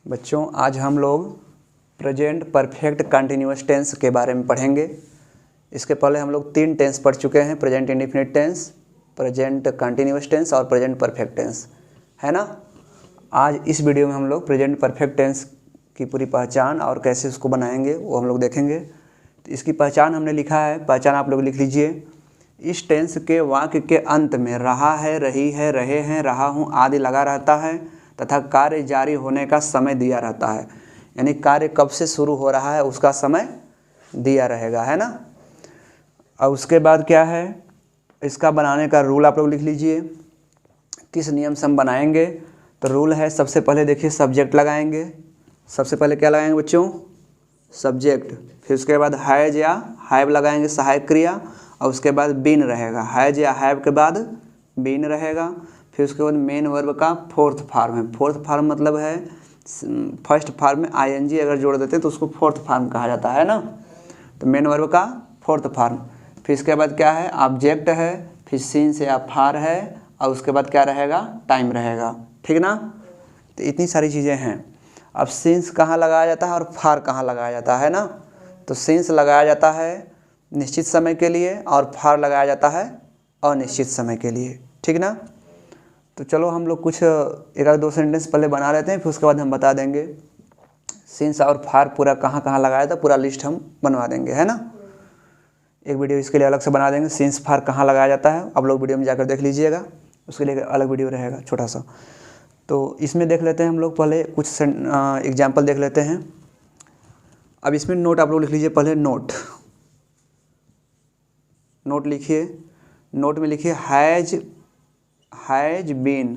बच्चों, आज हम लोग प्रेजेंट परफेक्ट कंटिन्यूअस टेंस के बारे में पढ़ेंगे। इसके पहले हम लोग 3 टेंस पढ़ चुके हैं, present indefinite tense, present continuous tense और प्रेजेंट परफेक्ट टेंस, है ना। आज इस वीडियो में हम लोग प्रेजेंट परफेक्ट टेंस की पूरी पहचान और कैसे उसको बनाएंगे वो हम लोग देखेंगे। तो इसकी पहचान हमने लिखा है, पहचान आप लोग लिख लीजिए। इस टेंस के वाक्य के अंत में रहा है, रही है, रहे हैं, रहा हूँ आदि लगा रहता है तथा कार्य जारी होने का समय दिया रहता है। यानी कार्य कब से शुरू हो रहा है उसका समय दिया रहेगा, है ना। और उसके बाद क्या है, इसका बनाने का रूल आप लोग लिख लीजिए। किस नियम से हम बनाएंगे, तो रूल है, सबसे पहले देखिए सब्जेक्ट लगाएंगे। सबसे पहले क्या लगाएंगे बच्चों, सब्जेक्ट। फिर उसके बाद हैज या हैव लगाएंगे, सहायक क्रिया। और उसके बाद बीन रहेगा, हैज या हैव के बाद बीन रहेगा। फिर उसके बाद मेन वर्ब का फोर्थ फॉर्म है। फोर्थ फॉर्म मतलब है फर्स्ट फॉर्म में आईएनजी अगर जोड़ देते हैं तो उसको फोर्थ फॉर्म कहा जाता है ना। तो मेन वर्ब का फोर्थ फॉर्म। फिर इसके बाद क्या है, ऑब्जेक्ट है। फिर सिंस या फार है। और उसके बाद क्या रहेगा, टाइम रहेगा, ठीक ना। तो इतनी सारी चीज़ें हैं। अब सिंस कहाँ लगाया जाता है और फार कहाँ लगाया जाता है ना। तो सिंस लगाया जाता है निश्चित समय के लिए और फार लगाया जाता है अनिश्चित समय के लिए, ठीक ना। तो चलो हम लोग कुछ एक आध दो सेंटेंस पहले बना लेते हैं, फिर उसके बाद हम बता देंगे सिंस और फार पूरा कहाँ कहाँ लगाया था, पूरा लिस्ट हम बनवा देंगे, है ना। एक वीडियो इसके लिए अलग से बना देंगे, सिंस फार कहाँ लगाया जाता है। आप लोग वीडियो में जाकर देख लीजिएगा, उसके लिए अलग वीडियो रहेगा छोटा सा। तो इसमें देख लेते हैं हम लोग पहले कुछ एग्जाम्पल देख लेते हैं। अब इसमें नोट आप लोग लिख लीजिए पहले। नोट लिखिए। नोट में लिखिए हैज बीन।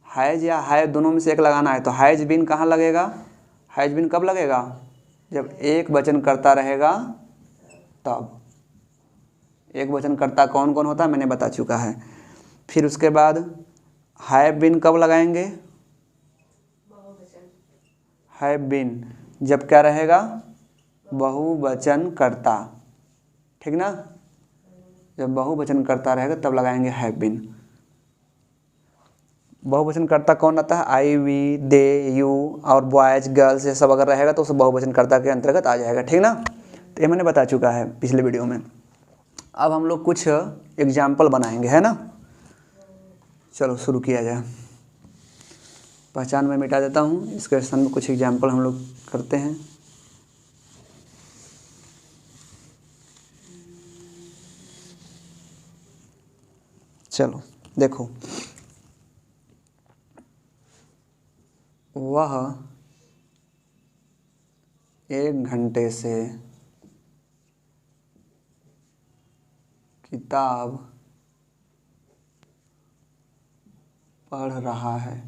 हैज या हैव दोनों में से एक लगाना है। तो हैज बीन कहाँ लगेगा, हैज बीन कब लगेगा, जब एक वचन करता रहेगा तब। एक वचन करता कौन कौन होता है मैंने बता चुका है। फिर उसके बाद हैव बीन कब लगाएंगे, हैव बीन जब क्या रहेगा, बहुवचन करता, ठीक ना। जब बहुवचन करता रहेगा तब लगाएंगे हैव बीन। बहुवचन करता कौन आता है, आई, वी, दे, यू और बॉयज, गर्ल्स, ये सब अगर रहेगा तो उसे बहुवचन करता के अंतर्गत आ जाएगा, ठीक ना। तो ये मैंने बता चुका है पिछले वीडियो में। अब हम लोग कुछ एग्जाम्पल बनाएंगे, है ना। चलो शुरू किया जाए। पहचान में मिटा देता हूँ, इसके स्थान में कुछ एग्जाम्पल हम लोग करते हैं। चलो देखो, वह 1 घंटे से किताब पढ़ रहा है।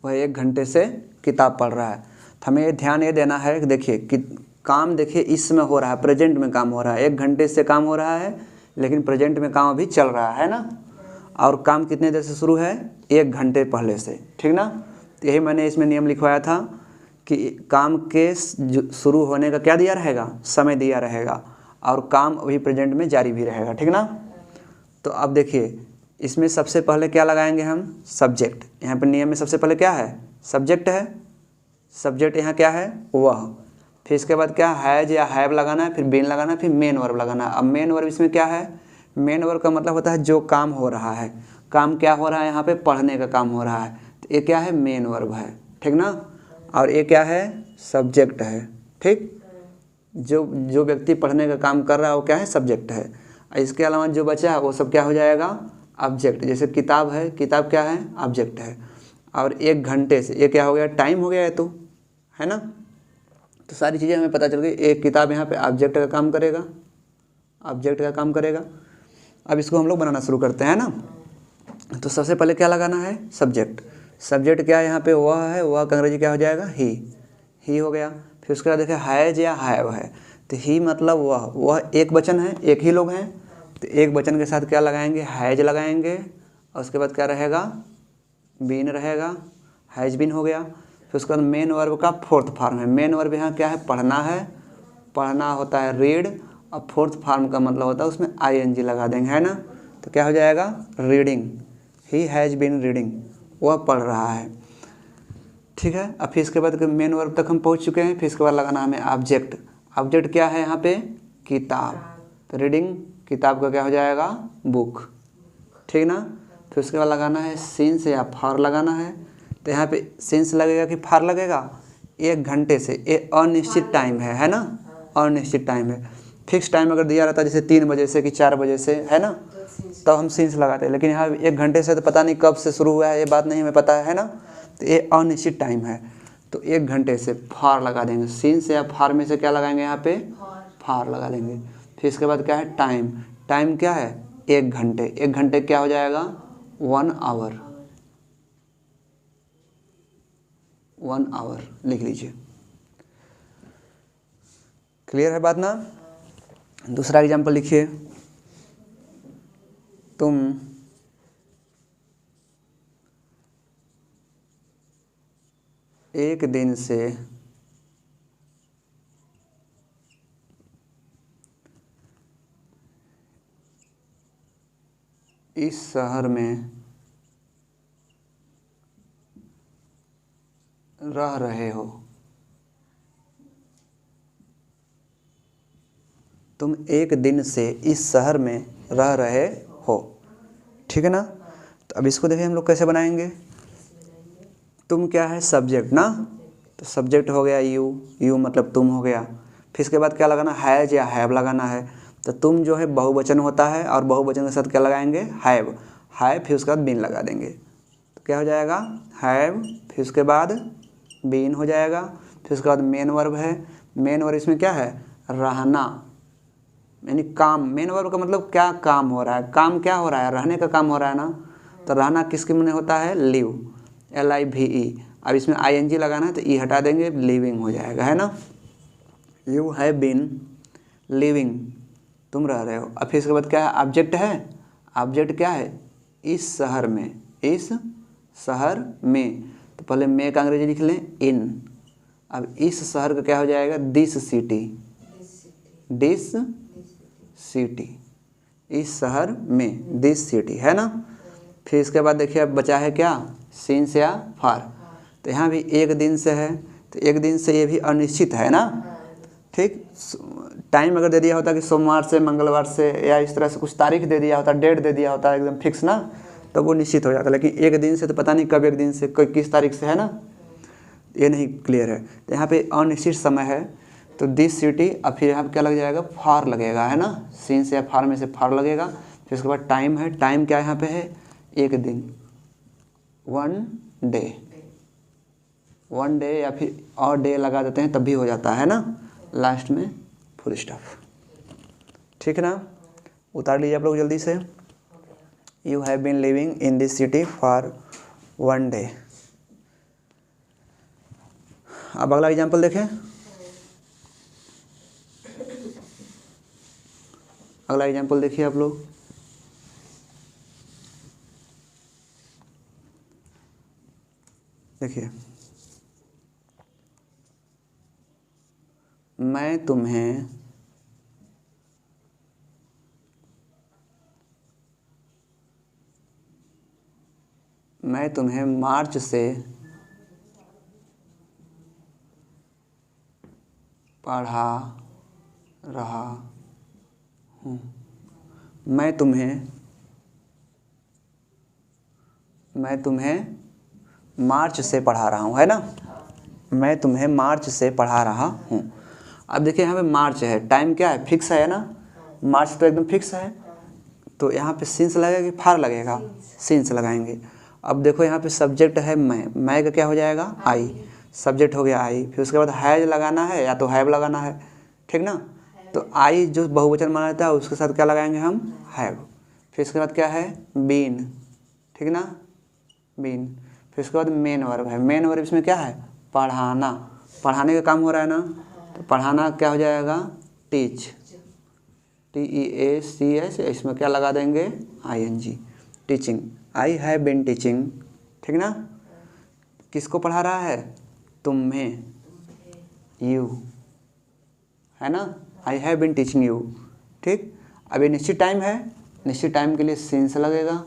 वह 1 घंटे से किताब पढ़ रहा है। तो हमें ध्यान ये देना है कि देखिए कि काम देखिए इसमें हो रहा है, प्रेजेंट में काम हो रहा है। 1 घंटे से काम हो रहा है लेकिन प्रेजेंट में काम अभी चल रहा है ना। और काम कितने देर से शुरू है, 1 घंटे पहले से, ठीक ना। तो यही मैंने इसमें नियम लिखवाया था कि काम के शुरू होने का क्या दिया रहेगा, समय दिया रहेगा और काम अभी प्रेजेंट में जारी भी रहेगा, ठीक ना। तो अब देखिए इसमें सबसे पहले क्या लगाएंगे हम, सब्जेक्ट। यहाँ पर नियम में सबसे पहले क्या है, सब्जेक्ट है। सब्जेक्ट यहाँ क्या है, वह। फिर इसके बाद क्या, हैज या हैव लगाना है, फिर बीन लगाना है, फिर मेन वर्ब लगाना है। अब मेन वर्ब इसमें क्या है, मेन वर्ब का मतलब होता है जो काम हो रहा है। काम क्या हो रहा है, यहाँ पे पढ़ने का काम हो रहा है। तो ये क्या है, मेन वर्ब है, ठीक ना। और ये क्या है, सब्जेक्ट है, ठीक। जो व्यक्ति पढ़ने का काम कर रहा है वो क्या है, सब्जेक्ट है। इसके अलावा जो बचा है वो सब क्या हो जाएगा, ऑब्जेक्ट। जैसे किताब है, किताब क्या है, ऑब्जेक्ट है। और 1 घंटे से ये क्या हो गया, टाइम हो गया है, तो है ना। तो सारी चीज़ें हमें पता चल गई। एक किताब यहाँ पे ऑब्जेक्ट का काम करेगा, ऑब्जेक्ट का काम करेगा। अब इसको हम लोग बनाना शुरू करते हैं ना। तो सबसे पहले क्या लगाना है, सब्जेक्ट। सब्जेक्ट क्या है यहाँ पे, वह है। वह का अंग्रेजी क्या हो जाएगा, ही हो गया। फिर उसके बाद देखिए हैज या हैव है। तो ही मतलब वह एक वचन है, एक ही लोग हैं। तो एक वचन के साथ क्या लगाएंगे, हैज लगाएंगे। और उसके बाद क्या रहेगा, बीन रहेगा, हैज बीन हो गया। फिर उसके बाद मेन वर्ब का फोर्थ फॉर्म है। मेन वर्ब यहाँ क्या है, पढ़ना है। पढ़ना होता है रीड, और फोर्थ फॉर्म का मतलब होता है उसमें आईएनजी लगा देंगे, है ना। तो क्या हो जाएगा, reading. He has been reading. वह पढ़ रहा है। ठीक है, अब फिर इसके बाद मेन वर्ब तक हम पहुंच चुके हैं। फिर इसके बाद लगाना हमें ऑब्जेक्ट। ऑब्जेक्ट क्या है यहाँ पे? किताब। तो रीडिंग, किताब का क्या हो जाएगा? बुक। ठीक ना। फिर उसके बाद लगाना है सिंस या फॉर लगाना है। तो यहाँ पे सिंस लगेगा कि फॉर लगेगा? 1 घंटे से, ये अनिश्चित टाइम है ना, अनिश्चित टाइम है। फिक्स टाइम अगर दिया रहता है जैसे 3 बजे से कि 4 बजे से, है ना, तब हम सिंस लगाते हैं। लेकिन यहाँ 1 घंटे से तो पता नहीं कब से शुरू हुआ है, ये बात नहीं हमें पता है ना, तो ये अनिश्चित टाइम है। तो 1 घंटे से फॉर लगा देंगे। सिंस या फॉर में से क्या लगाएंगे? यहाँ पे फॉर लगा देंगे। फिर इसके बाद क्या है? टाइम। टाइम क्या है? 1 घंटे। 1 घंटे क्या हो जाएगा? 1 आवर। 1 आवर लिख लीजिए। क्लियर है बात ना। दूसरा एग्जाम्पल लिखिए। तुम एक दिन से इस शहर में रह रहे हो। तुम एक दिन से इस शहर में रह रहे हो। ठीक है ना। तो अब इसको देखिए हम लोग कैसे बनाएंगे। तुम क्या है? सब्जेक्ट ना। तो सब्जेक्ट हो गया यू, यू मतलब तुम हो गया। फिर इसके बाद क्या लगाना? हैज या हैव लगाना है। तो तुम जो है बहुवचन होता है और बहुवचन के साथ क्या लगाएंगे? हैव। हैव फिर उसके बाद बीन लगा देंगे। तो क्या हो जाएगा? हैव, फिर उसके बाद बीन हो जाएगा। फिर उसके बाद मेन वर्ब है। मेन वर्ब इसमें क्या है? रहना, यानी काम। मेन वर्ब का मतलब क्या काम हो रहा है? काम क्या हो रहा है? रहने का काम हो रहा है ना। तो रहना किसके में होता है? Live, LIVE। अब इसमें ING लगाना है तो ई हटा देंगे, लिविंग हो जाएगा, है ना। यू हैव बीन लिविंग, तुम रह रहे हो। अब फिर इसके बाद क्या है? ऑब्जेक्ट है। ऑब्जेक्ट क्या है? इस शहर में, इस शहर में। तो पहले में का अंग्रेजी लिख लें, इन। अब इस शहर का क्या हो जाएगा? दिस सिटी, दिस सिटी, इस शहर में, दिस सिटी, है ना। फिर इसके बाद देखिए अब बचा है क्या? सिंस या फॉर। तो यहाँ भी 1 दिन से है, तो 1 दिन से ये भी अनिश्चित है ना। ठीक, टाइम अगर दे दिया होता कि सोमवार से मंगलवार से, या इस तरह से कुछ तारीख दे दिया होता, डेट दे दिया होता एकदम फिक्स ना, तो वो निश्चित हो जाता। लेकिन 1 दिन से तो पता नहीं कब 1 दिन से, कोई किस तारीख से, है ना, ये नहीं क्लियर है। तो यहाँ पे अनिश्चित समय है। तो दिस सिटी, अब फिर यहाँ पे क्या लग जाएगा? फॉर लगेगा, है ना। सिंस या फॉर में से फॉर लगेगा। फिर उसके बाद टाइम है। टाइम क्या यहाँ पे है? 1 दिन, 1 डे। 1 डे या फिर और डे लगा देते हैं तब भी हो जाता है ना, लास्ट में फुल स्टॉप। ठीक है ना। उतार लीजिए आप लोग जल्दी से। You have been living in this city for 1 day. अब अगला एग्जाम्पल देखें। अगला एग्जाम्पल देखिए आप लोग। देखिए, मैं तुम्हें मार्च से पढ़ा रहा हूँ। मैं तुम्हें मार्च से पढ़ा रहा हूँ, है ना। मैं तुम्हें मार्च से पढ़ा रहा हूँ। अब देखिए यहाँ पे मार्च है, टाइम क्या है? फिक्स है ना। मार्च तो एकदम फिक्स है। तो यहाँ पे सिंस लगेगा कि फार लगेगा? सिंस लगाएंगे। अब देखो यहाँ पे सब्जेक्ट है मैं का क्या हो जाएगा? आई। सब्जेक्ट हो गया आई। फिर उसके बाद हैज लगाना है या तो हैव लगाना है, ठीक ना। तो आई जो बहुवचन माना जाता है उसके साथ क्या लगाएंगे हम? हैव। फिर इसके बाद क्या है? बीन, ठीक ना, बीन। फिर उसके बाद मेन वर्ब है। मेन वर्ब इसमें क्या है? पढ़ाना। पढ़ाने का काम हो रहा है ना, तो पढ़ाना क्या हो जाएगा? Teach, TEACH। इसमें क्या लगा देंगे? ING, teaching. I have been teaching, ठीक ना। किसको पढ़ा रहा है? तुम्हें, यू, है ना। I have been teaching you, ठीक। अभी निश्चित टाइम है, निश्चित टाइम के लिए सिंस लगेगा।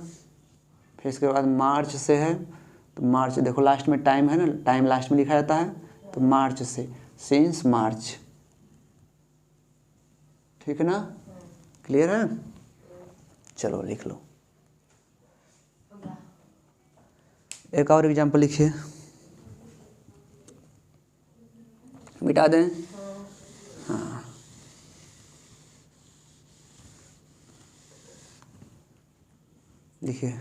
फिर इसके बाद मार्च से है, तो मार्च, देखो लास्ट में टाइम है ना, टाइम लास्ट में लिखा जाता है, तो मार्च से, सिंस मार्च। ठीक है ना, क्लियर है? चलो लिख लो। एक और एग्जाम्पल लिखिए, मिटा दें। हाँ, लिखिए।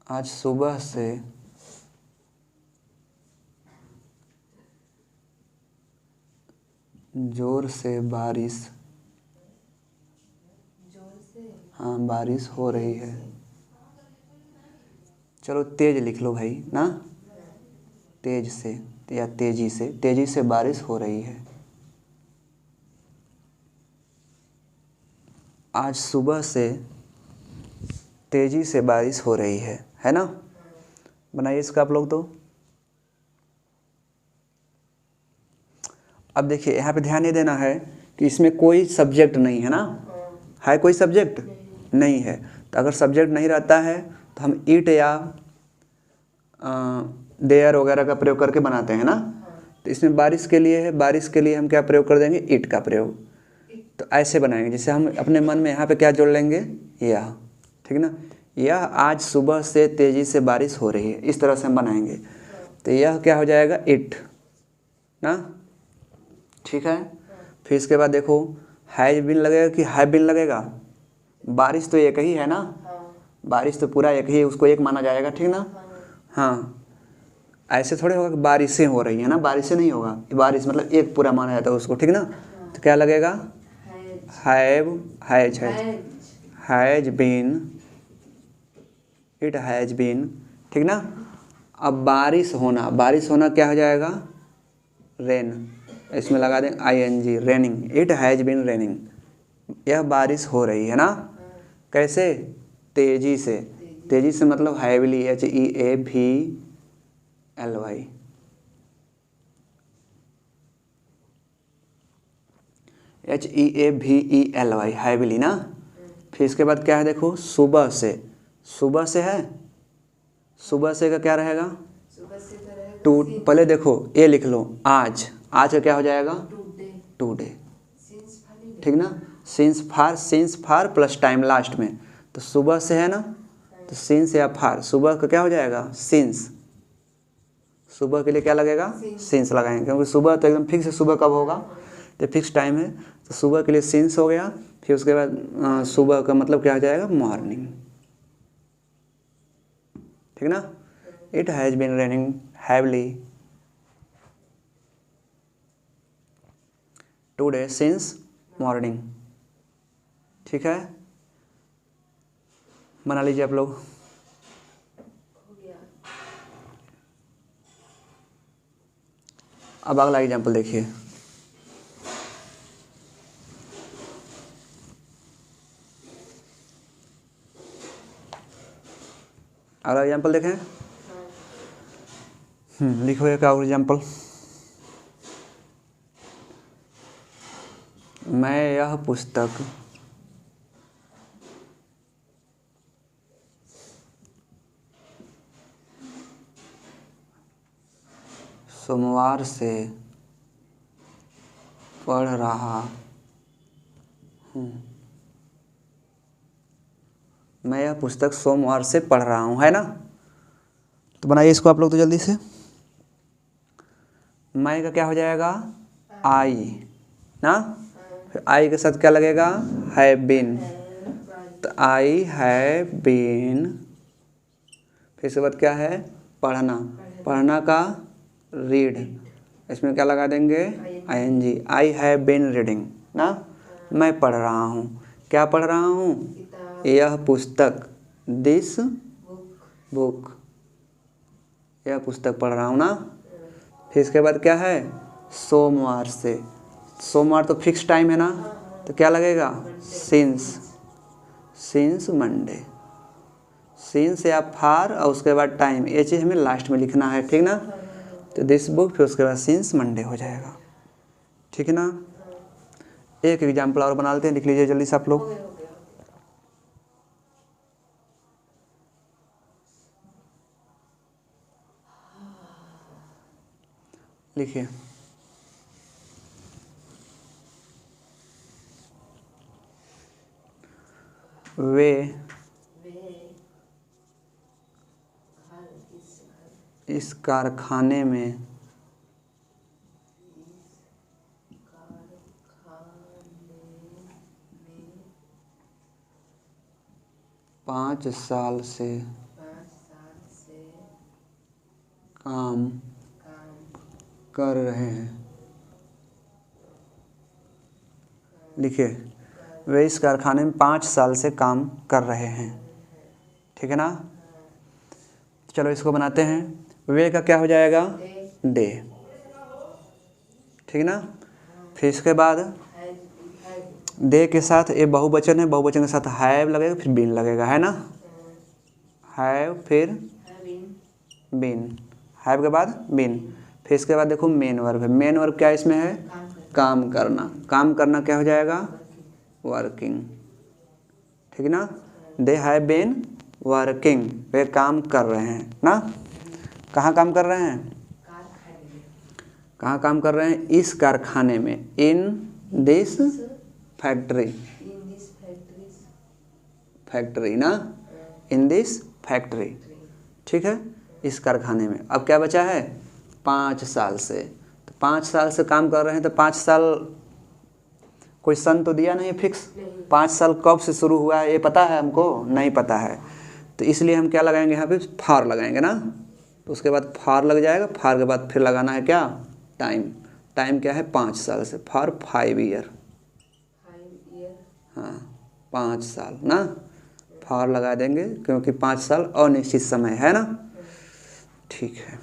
आज सुबह से जोर से बारिश, हाँ बारिश हो रही है। चलो तेज लिख लो भाई ना, तेज से या तेजी से बारिश हो रही है। आज सुबह से तेजी से बारिश हो रही है ना? बनाइए इसका आप लोग। तो अब देखिए यहाँ पे ध्यान ये देना है कि इसमें कोई सब्जेक्ट नहीं है ना, है कोई सब्जेक्ट नहीं है। तो अगर सब्जेक्ट नहीं रहता है तो हम इट या देयर वगैरह का प्रयोग करके बनाते हैं ना। तो इसमें बारिश के लिए है, बारिश के लिए हम क्या प्रयोग कर देंगे, इट का प्रयोग। तो ऐसे बनाएंगे जैसे हम अपने मन में यहाँ पे क्या जोड़ लेंगे, यह। ठीक ना, यह आज सुबह से तेज़ी से बारिश हो रही है, इस तरह से हम बनाएंगे। तो यह क्या हो जाएगा, इट ना। ठीक है, फिर इसके बाद देखो हैज बीन लगेगा कि हैव बीन लगेगा। बारिश तो एक ही है ना, बारिश तो पूरा एक ही है, उसको एक माना जाएगा। ठीक ना, हाँ ऐसे थोड़े होगा कि बारिशें हो रही है ना, बारिशें नहीं होगा, बारिश मतलब एक पूरा माना जाता है उसको। ठीक ना, तो क्या लगेगा, has been, it has been. ठीक ना, अब बारिश होना क्या हो जाएगा, रेन। इसमें लगा दें ING, raining, it has been raining. यह बारिश हो रही है ना, कैसे, तेजी से। तेजी से मतलब हैविली, HEAVLY। HEAVELY, हैविली ना। फिर इसके बाद क्या है, देखो सुबह से, सुबह से है, सुबह से का क्या रहेगा, टू। पहले देखो ये लिख लो, आज का क्या हो जाएगा, टुडे। ठीक ना, सिंस फार प्लस टाइम लास्ट में, तो सुबह से है ना, तो सिंस या फार, सुबह का क्या हो जाएगा, सिंस। सुबह के लिए क्या लगेगा, सिंस लगाएंगे, क्योंकि सुबह तो एकदम फिक्स है, सुबह कब होगा, तो फिक्स टाइम है। तो सुबह के लिए सिंस हो गया। फिर उसके बाद सुबह का मतलब क्या हो जाएगा, मॉर्निंग। ठीक ना, it has been raining heavily today since morning. ठीक है, बना लीजिए आप लोग। अब अगला एग्जाम्पल देखिए, अगला एग्जाम्पल देखें। लिखो एक और एग्जाम्पल। मैं यह पुस्तक सोमवार से पढ़ रहा हूँ। मैं यह पुस्तक सोमवार से पढ़ रहा हूँ, है ना। तो बनाइए इसको आप लोग तो जल्दी से। मैं का क्या हो जाएगा, आई ना, फिर आई के साथ क्या लगेगा, हैव बीन। तो आई हैव बीन, फिर इसके बाद क्या है, पढ़ना, पढ़ना का रीड, इसमें क्या लगा देंगे, ING, I have been reading ना। मैं पढ़ रहा हूँ, क्या पढ़ रहा हूँ, यह पुस्तक, दिस बुक, यह पुस्तक पढ़ रहा हूँ ना। फिर इसके बाद क्या है, सोमवार से, सोमवार तो फिक्स टाइम है ना, तो क्या लगेगा, सिंस मंडे, सिंस या फार और उसके बाद टाइम, ये चीज़ हमें लास्ट में लिखना है। ठीक ना, तो दिस बुक, फिर उसके बाद सिंस मंडे हो जाएगा। ठीक है ना। एक एग्जाम्पल और बना लेते हैं, लिख लीजिए जल्दी से आप लोग। लिखिए, वे इस कारखाने में 5 साल से काम कर रहे हैं। लिखिए, वे इस कारखाने में 5 साल से काम कर रहे हैं। ठीक है ना। चलो इसको बनाते हैं। वे का क्या हो जाएगा, डे। ठीक है ना। फिर इसके बाद डे के साथ ये बहुवचन है, बहुवचन के साथ हैव लगेगा, फिर बीन लगेगा, है ना। हैव फिर बीन, हैव के बाद बीन। फिर इसके बाद देखो मेन वर्ब है। मेन वर्ब क्या इसमें है, काम करना। काम करना क्या हो जाएगा, वर्किंग। ठीक है ना। दे हैव बीन वर्किंग, वे काम कर रहे हैं ना। कहाँ काम कर रहे हैं, कहाँ काम कर रहे हैं, इस कारखाने में। इन दिस फैक्ट्री, फैक्ट्री ना, इन दिस फैक्ट्री। ठीक है, इस कारखाने में। अब क्या बचा है, 5 साल से। तो 5 साल से काम कर रहे हैं, तो 5 साल कोई सन तो दिया नहीं फिक्स। 5 साल कब से शुरू हुआ है ये पता है हमको, नहीं पता है। तो इसलिए हम क्या लगाएंगे यहाँ पे, फॉर लगाएंगे ना। तो उसके बाद फॉर लग जाएगा, फॉर के बाद फिर लगाना है क्या, टाइम। टाइम क्या है, 5 साल से, फॉर 5 ईयर। हाँ 5 साल ना, फॉर लगा देंगे क्योंकि 5 साल अनिश्चित समय है ना। ठीक है।